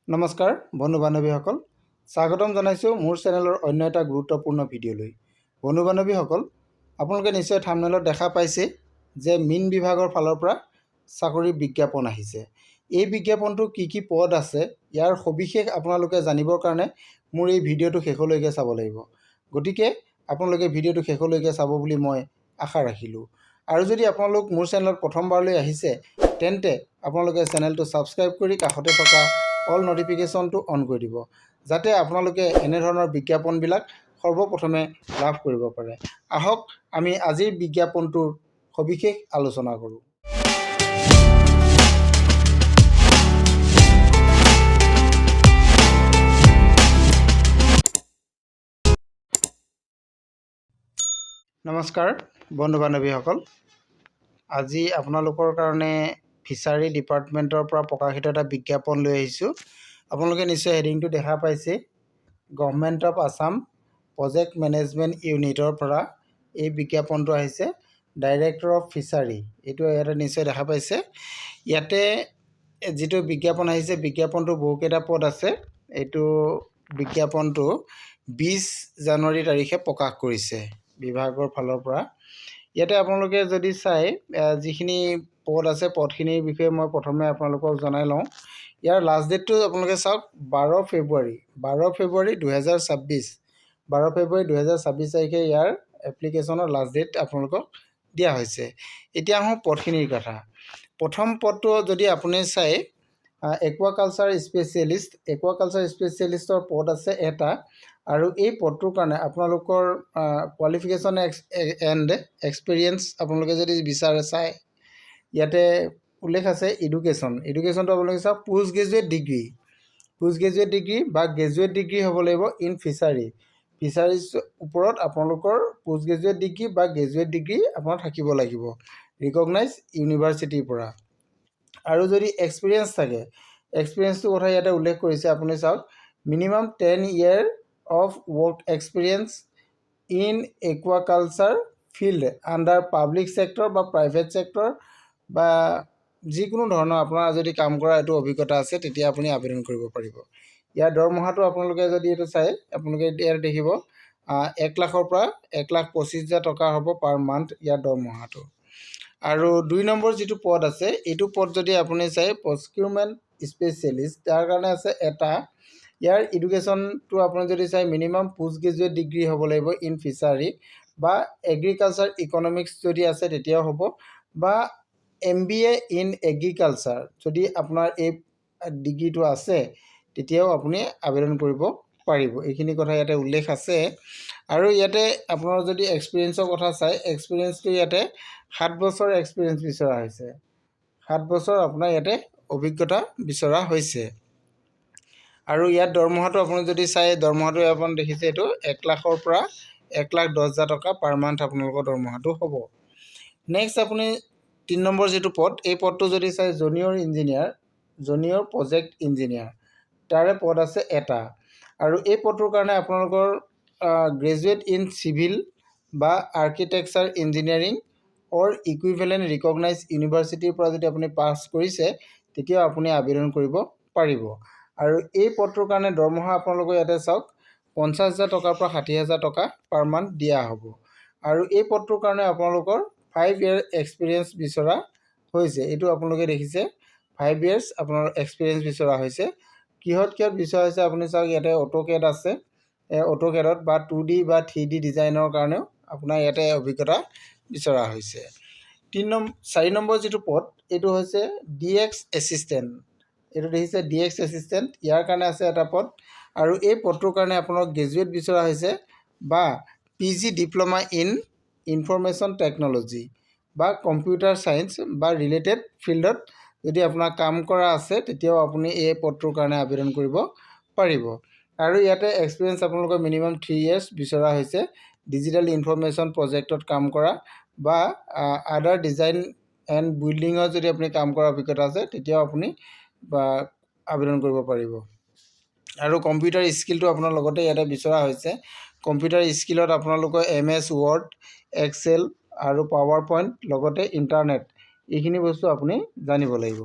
নমস্কাৰ বন্ধু বান্ধৱীসকল, স্বাগতম জনাইছোঁ মোৰ চেনেলৰ অন্য এটা গুৰুত্বপূৰ্ণ ভিডিঅ'লৈ। বন্ধু বান্ধৱীসকল, আপোনালোকে নিশ্চয় থাম্বনেইলত দেখা পাইছে যে মীন বিভাগৰ ফালৰ পৰা চাকৰি বিজ্ঞাপন আহিছে। এই বিজ্ঞাপনটো কি পদ আছে ইয়াৰ সবিশেষ আপোনালোকে জানিবৰ কাৰণে মোৰ এই ভিডিঅ'টো শেষলৈকে চাব লাগিব। গতিকে আপোনালোকে ভিডিঅ'টো শেষলৈকে চাব বুলি মই আশা ৰাখিলোঁ। আৰু যদি আপোনালোক মোৰ চেনেলত প্ৰথমবাৰলৈ আহিছে তেন্তে আপোনালোকে চেনেলটো ছাবস্ক্ৰাইব কৰি কাষতে থকা অল নটিফিকেশ্যনটো অন কৰি দিব, যাতে আপোনালোকে এনেধৰণৰ বিজ্ঞাপনবিলাক সৰ্বপ্ৰথমে লাভ কৰিব পাৰে। আহক আমি আজিৰ বিজ্ঞাপনটোৰ সবিশেষ আলোচনা কৰোঁ। নমস্কাৰ বন্ধু বান্ধৱীসকল, আজি আপোনালোকৰ কাৰণে ফিচাৰী ডিপাৰ্টমেণ্টৰ পৰা প্ৰকাশিত এটা বিজ্ঞাপন লৈ আহিছোঁ। আপোনালোকে নিশ্চয় হেডিংটো দেখা পাইছে। Government of Assam project management ইউনিটৰ পৰা এই বিজ্ঞাপনটো আহিছে। ডাইৰেক্টৰ অফ ফিচাৰী, এইটো ইয়াতে নিশ্চয় দেখা পাইছে। ইয়াতে যিটো বিজ্ঞাপন আহিছে, বিজ্ঞাপনটো বহুকেইটা পদ আছে। এইটো বিজ্ঞাপনটো 20 জানুৱাৰী তাৰিখে প্ৰকাশ কৰিছে বিভাগৰ ফালৰ পৰা। ইয়াতে আপোনালোকে যদি চাই যিখিনি পদ আছে পদখিনিৰ বিষয়ে মই প্ৰথমে আপোনালোকক জনাই লওঁ। ইয়াৰ লাষ্ট ডেটটো আপোনালোকে চাওক 12 ফেব্ৰুৱাৰী 2026। 12 ফেব্ৰুৱাৰী 2026 তাৰিখে ইয়াৰ এপ্লিকেশ্যনৰ লাষ্ট ডেট আপোনালোকক দিয়া হৈছে। এতিয়া আহোঁ পদখিনিৰ কথা। প্ৰথম পদটো যদি আপুনি চাই একুৱাকালচাৰ স্পেচিয়েলিষ্টৰ পদ আছে এটা। আৰু এই পদটোৰ কাৰণে আপোনালোকৰ কোৱালিফিকেশ্যন এণ্ড এক্সপিৰিয়েঞ্চ আপোনালোকে যদি বিচাৰে চাই, ইয়াতে উল্লেখ আছে এডুকেশ্যনটো আপোনালোকে চাওক পোষ্ট গ্ৰেজুৱেট ডিগ্ৰী বা গ্ৰেজুৱেট ডিগ্ৰী হ'ব লাগিব ইন ফিচাৰিজ ওপৰত আপোনালোকৰ পোষ্ট গ্ৰেজুৱেট ডিগ্ৰী বা গ্ৰেজুৱেট ডিগ্ৰী আপোনাৰ থাকিব লাগিব ৰিকগনাইজ ইউনিভাৰ্চিটিৰ পৰা। আৰু যদি এক্সপিৰিয়েঞ্চ থাকে, এক্সপিৰিয়েঞ্চটোৰ কথা ইয়াতে উল্লেখ কৰিছে। আপুনি চাওক minimum 10 year of work experience in aquaculture field under public sector বা প্ৰাইভেট ছেক্টৰ বা যিকোনো ধৰণৰ আপোনাৰ যদি কাম কৰা এইটো অভিজ্ঞতা আছে তেতিয়া আপুনি আবেদন কৰিব পাৰিব। ইয়াৰ দৰমহাটো আপোনালোকে যদি এইটো চাই আপোনালোকে ইয়াত দেখিব 1 লাখৰ পৰা 1,25,000 টকা হ'ব পাৰ মান্থ ইয়াৰ দৰমহাটো। আৰু 2 নম্বৰ যিটো পদ আছে, এইটো পদ যদি আপুনি চাই প্ৰকিউৰমেণ্ট স্পেচিয়েলিষ্ট, তাৰ কাৰণে আছে এটা। ইয়াৰ এডুকেশ্যনটো আপুনি যদি চাই মিনিমাম পোষ্ট গ্ৰেজুৱেট ডিগ্ৰী হ'ব লাগিব ইন ফিচাৰী বা এগ্ৰিকালচাৰ ইকনমিক্স যদি আছে তেতিয়াও হ'ব, বা MBA ইন এগ্ৰিকালচাৰ যদি আপোনাৰ এই ডিগ্ৰীটো আছে তেতিয়াও আপুনি আবেদন কৰিব পাৰিব। এইখিনি কথা ইয়াতে উল্লেখ আছে। আৰু ইয়াতে আপোনাৰ যদি এক্সপিৰিয়েঞ্চৰ কথা চাই, এক্সপিৰিয়েঞ্চটো ইয়াতে 7 বছৰ এক্সপিৰিয়েঞ্চ বিচৰা হৈছে। 7 বছৰ আপোনাৰ ইয়াতে অভিজ্ঞতা বিচৰা হৈছে। আৰু ইয়াত দৰমহাটো আপুনি যদি চাই, দৰমহাটো আপুনি দেখিছে এইটো 1 লাখৰ পৰা 1,10,000 টকা পাৰ মান্থ আপোনালোকৰ দৰমহাটো হ'ব। নেক্সট আপুনি 3 নম্বৰ যিটো পদ, এই পদটো যদি চাই জুনিয়ৰ প্ৰজেক্ট ইঞ্জিনিয়াৰ, তাৰে পদ আছে এটা। আৰু এই পদটোৰ কাৰণে আপোনালোকৰ গ্ৰেজুৱেট ইন চিভিল বা আৰ্কিটেকচাৰ ইঞ্জিনিয়াৰিং অৰ ইকুইভেলেণ্ট ৰিকগনাইজ ইউনিভাৰ্চিটিৰ পৰা যদি আপুনি পাছ কৰিছে তেতিয়াও আপুনি আবেদন কৰিব পাৰিব। আৰু এই পদটোৰ কাৰণে দৰমহা আপোনালোকে ইয়াতে চাওক 50,000 টকাৰ পৰা 60,000 টকা পাৰ মান্থ দিয়া হ'ব। আৰু এই পদটোৰ কাৰণে আপোনালোকৰ 5 year এক্সপিৰিয়েঞ্চ বিচৰা হৈছে। এইটো আপোনালোকে দেখিছে 5 years আপোনাৰ এক্সপিৰিয়েঞ্চ বিচৰা হৈছে। কিহত বিচৰা হৈছে আপুনি চাওক, ইয়াতে অটোকেড আছে। অটোকেডত বা 2D বা 3D ডিজাইনৰ কাৰণেও আপোনাৰ ইয়াতে অভিজ্ঞতা বিচৰা হৈছে। 4 নম্বৰ যিটো পদ, এইটো হৈছে DX এছিষ্টেণ্ট। এইটো দেখিছে DX এছিষ্টেণ্ট, ইয়াৰ কাৰণে আছে এটা পদ। আৰু এই পদটোৰ কাৰণে আপোনাক গ্ৰেজুৱেট বিচৰা হৈছে বা PG diploma in information technology বা কম্পিউটাৰ ছায়েন্স বা ৰিলেটেড ফিল্ডত যদি আপোনাৰ কাম কৰা আছে তেতিয়াও আপুনি এই পদটোৰ কাৰণে আবেদন কৰিব পাৰিব। আৰু ইয়াতে এক্সপিৰিয়েঞ্চ আপোনালোকৰ মিনিমাম 3 years বিচৰা হৈছে। ডিজিটেল ইনফৰমেশ্যন প্ৰজেক্টত কাম কৰা বা আদাৰ ডিজাইন এণ্ড বিল্ডিঙত যদি আপুনি কাম কৰা অভিজ্ঞতা আছে তেতিয়াও আপুনি আবেদন কৰিব পাৰিব। আৰু কম্পিউটাৰ স্কিলটো আপোনাৰ লগতে ইয়াতে বিচৰা হৈছে। কম্পিউটাৰ স্কিলত আপোনালোকৰ MS ৱৰ্ড, এক্সেল আৰু পাৱাৰ পইণ্ট লগতে ইণ্টাৰনেট, এইখিনি বস্তু আপুনি জানিব লাগিব।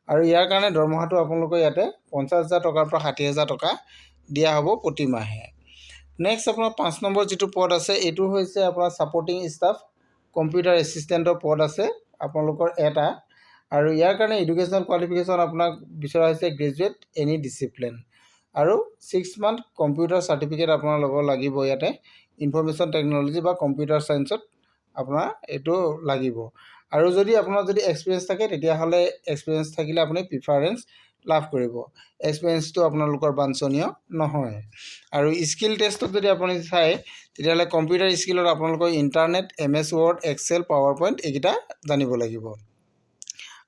আৰু ইয়াৰ কাৰণে দৰমহাটো আপোনালোকৰ ইয়াতে 50,000 টকাৰ পৰা 60,000 টকা দিয়া হ'ব প্ৰতি মাহে। নেক্সট আপোনাৰ 5 নম্বৰ যিটো পদ আছে এইটো হৈছে আপোনাৰ ছাপৰ্টিং ষ্টাফ কম্পিউটাৰ এছিষ্টেণ্টৰ পদ আছে আপোনালোকৰ এটা। আৰু ইয়াৰ কাৰণে এডুকেশ্যনেল কোৱালিফিকেশ্যন আপোনাক বিচৰা হৈছে গ্ৰেজুৱেট এনি ডিচিপ্লিন আৰু 6 মান্থ কম্পিউটাৰ চাৰ্টিফিকেট আপোনাৰ ল'ব লাগিব ইয়াতে। ইনফৰমেশ্যন টেকন'লজি বা কম্পিউটাৰ ছায়েন্সত আপোনাৰ এইটো লাগিব। আৰু যদি আপোনাৰ যদি এক্সপিৰিয়েঞ্চ থাকে তেতিয়াহ'লে এক্সপিৰিয়েঞ্চ থাকিলে আপুনি প্ৰিফাৰেঞ্চ লাভ কৰিব। এক্সপিৰিয়েঞ্চটো আপোনালোকৰ বাঞ্ছনীয় নহয়। আৰু স্কিল টেষ্টত যদি আপুনি চায় তেতিয়াহ'লে কম্পিউটাৰ স্কিলত আপোনালোকৰ internet, MS Word, Excel, PowerPoint এইকেইটা জানিব লাগিব।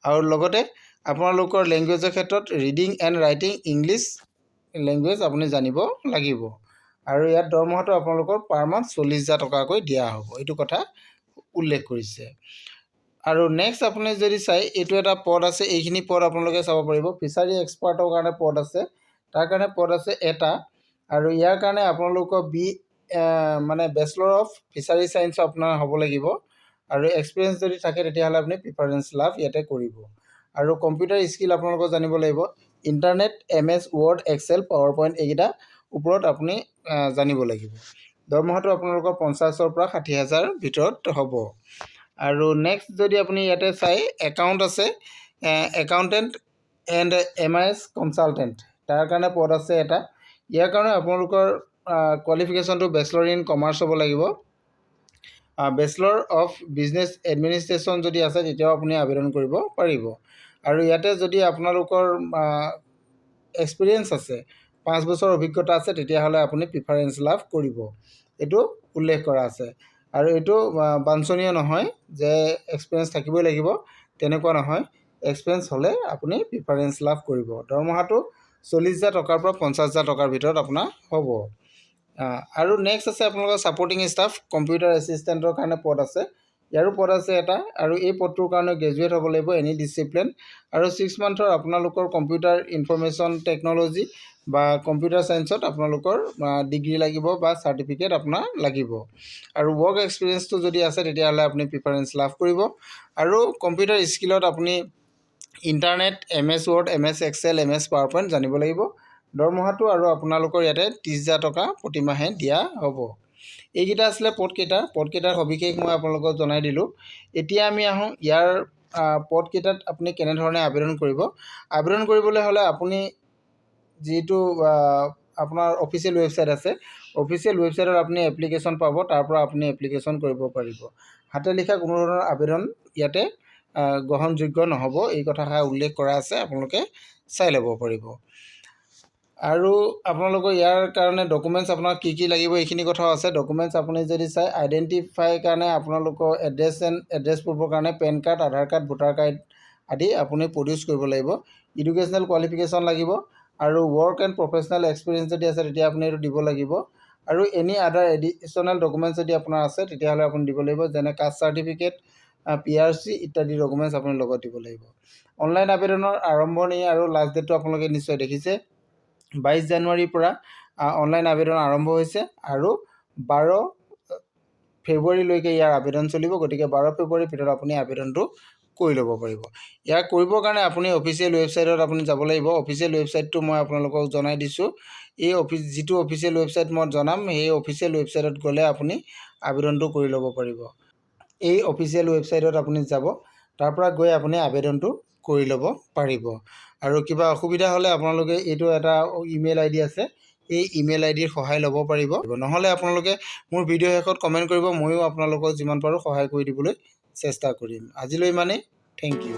আৰু লগতে আপোনালোকৰ লেংগুৱেজৰ ক্ষেত্ৰত reading and writing English language আপুনি জানিব লাগিব। আৰু ইয়াত দৰমহাটো আপোনালোকৰ পাৰ মান্থ 40,000 টকাকৈ দিয়া হ'ব, এইটো কথা উল্লেখ কৰিছে। আৰু নেক্সট আপুনি যদি চাই এইটো এটা পদ আছে, এইখিনি পদ আপোনালোকে চাব পাৰিব। ফিচাৰী এক্সপাৰ্টৰ কাৰণে পদ আছে, তাৰ কাৰণে পদ আছে এটা। আৰু ইয়াৰ কাৰণে আপোনালোকৰ মানে বেচেলৰ অফ ফিচাৰী ছায়েন্স আপোনাৰ হ'ব লাগিব। আৰু এক্সপিৰিয়েঞ্চ যদি থাকে তেতিয়াহ'লে আপুনি প্ৰিফাৰেঞ্চ লাভ ইয়াতে কৰিব। আৰু কম্পিউটাৰ স্কিল আপোনালোকৰ জানিব লাগিব। Internet, MS Word, Excel, PowerPoint এইকেইটা ওপৰত আপুনি জানিব লাগিব। দৰমহাটো আপোনালোকৰ 50,000 পৰা 60,000 ভিতৰত হ'ব। আৰু নেক্সট যদি আপুনি ইয়াতে চাই একাউণ্ট আছে, একাউণ্টেণ্ট এণ্ড MIS কনচালটেণ্ট, তাৰ কাৰণে পদ আছে এটা। ইয়াৰ কাৰণে আপোনালোকৰ কোৱালিফিকেশ্যনটো বেচেলৰ ইন কমাৰ্চ হ'ব লাগিব। বেচেলৰ অফ বিজনেছ এডমিনিষ্ট্ৰেশ্যন যদি আছে তেতিয়াও আপুনি আবেদন কৰিব পাৰিব। আৰু ইয়াতে যদি আপোনালোকৰ এক্সপিৰিয়েঞ্চ আছে, 5 বছৰ অভিজ্ঞতা আছে তেতিয়াহ'লে আপুনি প্ৰিফাৰেঞ্চ লাভ কৰিব, এইটো উল্লেখ কৰা আছে। আৰু এইটো বাঞ্ছনীয় নহয় যে এক্সপিৰিয়েঞ্চ থাকিবই লাগিব, তেনেকুৱা নহয়। এক্সপিৰিয়েঞ্চ হ'লে আপুনি প্ৰিফাৰেঞ্চ লাভ কৰিব। দৰমহাটো 40,000 টকাৰ পৰা 50,000 টকাৰ ভিতৰত আপোনাৰ হ'ব। আৰু নেক্সট আছে আপোনালোকৰ ছাপৰ্টিং ষ্টাফ কম্পিউটাৰ এছিষ্টেণ্টৰ কাৰণে পদ আছে, ইয়াৰো পদ আছে এটা। আৰু এই পদটোৰ কাৰণে গ্ৰেজুৱেট হ'ব লাগিব এনি ডিচিপ্লিন। আৰু 6 মান্থৰ আপোনালোকৰ কম্পিউটাৰ ইনফৰমেশ্যন টেকন'লজি বা কম্পিউটাৰ ছায়েন্সত আপোনালোকৰ ডিগ্ৰী লাগিব বা চাৰ্টিফিকেট আপোনাৰ লাগিব। আৰু ৱৰ্ক এক্সপিৰিয়েঞ্চটো যদি আছে তেতিয়াহ'লে আপুনি প্ৰিফাৰেঞ্চ লাভ কৰিব। আৰু কম্পিউটাৰ স্কিলত আপুনি internet, MS Word, MS Excel, MS PowerPoint জানিব লাগিব। দৰমহাটো আৰু আপোনালোকৰ ইয়াতে 30,000 টকা প্ৰতি মাহে দিয়া হ'ব। এইকেইটা আছিলে পদকেইটাৰ সবিশেষ মই আপোনালোকক জনাই দিলোঁ। এতিয়া আমি আহোঁ ইয়াৰ পদকেইটাত আপুনি কেনেধৰণে আবেদন কৰিব। আবেদন কৰিবলৈ হ'লে আপুনি যিটো আপোনাৰ অফিচিয়েল ৱেবছাইট আছে, অফিচিয়েল ৱেবছাইটত আপুনি এপ্লিকেশ্যন পাব, তাৰ পৰা আপুনি এপ্লিকেশ্যন কৰিব পাৰিব। হাতে লিখা কোনো ধৰণৰ আবেদন ইয়াতে গ্ৰহণযোগ্য নহ'ব, এই কথাষাৰ উল্লেখ কৰা আছে, আপোনালোকে চাই ল'ব পাৰিব। আৰু আপোনালোকৰ ইয়াৰ কাৰণে ডকুমেণ্টছ আপোনাৰ কি কি লাগিব এইখিনি কথাও আছে। ডকুমেণ্টছ আপুনি যদি চাই আইডেণ্টিফাই কাৰণে আপোনালোকৰ এড্ৰেছ প্ৰুফৰ কাৰণে পেন কাৰ্ড, আধাৰ কাৰ্ড, ভোটাৰ কাৰ্ড আদি আপুনি প্ৰডিউচ কৰিব লাগিব। এডুকেশ্যনেল কোৱালিফিকেশ্যন লাগিব। আৰু ৱৰ্ক এণ্ড প্ৰফেচনেল এক্সপিৰিয়েঞ্চ যদি আছে তেতিয়া আপুনি এইটো দিব লাগিব। আৰু এনি আদাৰ এডিশ্যনেল ডকুমেণ্টছ যদি আপোনাৰ আছে তেতিয়াহ'লে আপুনি দিব লাগিব, যেনে কাষ্ট চাৰ্টিফিকেট, PRC ইত্যাদি ডকুমেণ্টছ আপুনি লগত দিব লাগিব। অনলাইন আবেদনৰ আৰম্ভণি আৰু লাষ্ট ডেটটো আপোনালোকে নিশ্চয় দেখিছে। 22 জানুৱাৰীৰ পৰা অনলাইন আবেদন আৰম্ভ হৈছে আৰু 12 ফেব্ৰুৱাৰীলৈকে ইয়াৰ আবেদন চলিব। গতিকে 12 ফেব্ৰুৱাৰীৰ ভিতৰত আপুনি আবেদনটো কৰি ল'ব পাৰিব। ইয়াক কৰিবৰ কাৰণে আপুনি অফিচিয়েল ৱেবছাইটত আপুনি যাব লাগিব। অফিচিয়েল ৱেবছাইটটো মই আপোনালোকক জনাই দিছোঁ। এই যিটো অফিচিয়েল ৱেবছাইট মই জনাম, সেই অফিচিয়েল ৱেবছাইটত গ'লে আপুনি আবেদনটো কৰি ল'ব পাৰিব। এই অফিচিয়েল ৱেবছাইটত আপুনি যাব, তাৰ পৰা গৈ আপুনি আবেদনটো কৰি ল'ব পাৰিব। আৰু কিবা অসুবিধা হ'লে আপোনালোকে এইটো এটা ইমেইল ID আছে, এই ইমেইল IDৰ সহায় ল'ব পাৰিব। নহ'লে আপোনালোকে মোৰ ভিডিঅ' শেষত কমেণ্ট কৰিব, ময়ো আপোনালোকক যিমান পাৰোঁ সহায় কৰি দিবলৈ চেষ্টা কৰিম। আজিলৈ ইমানেই, থেংক ইউ।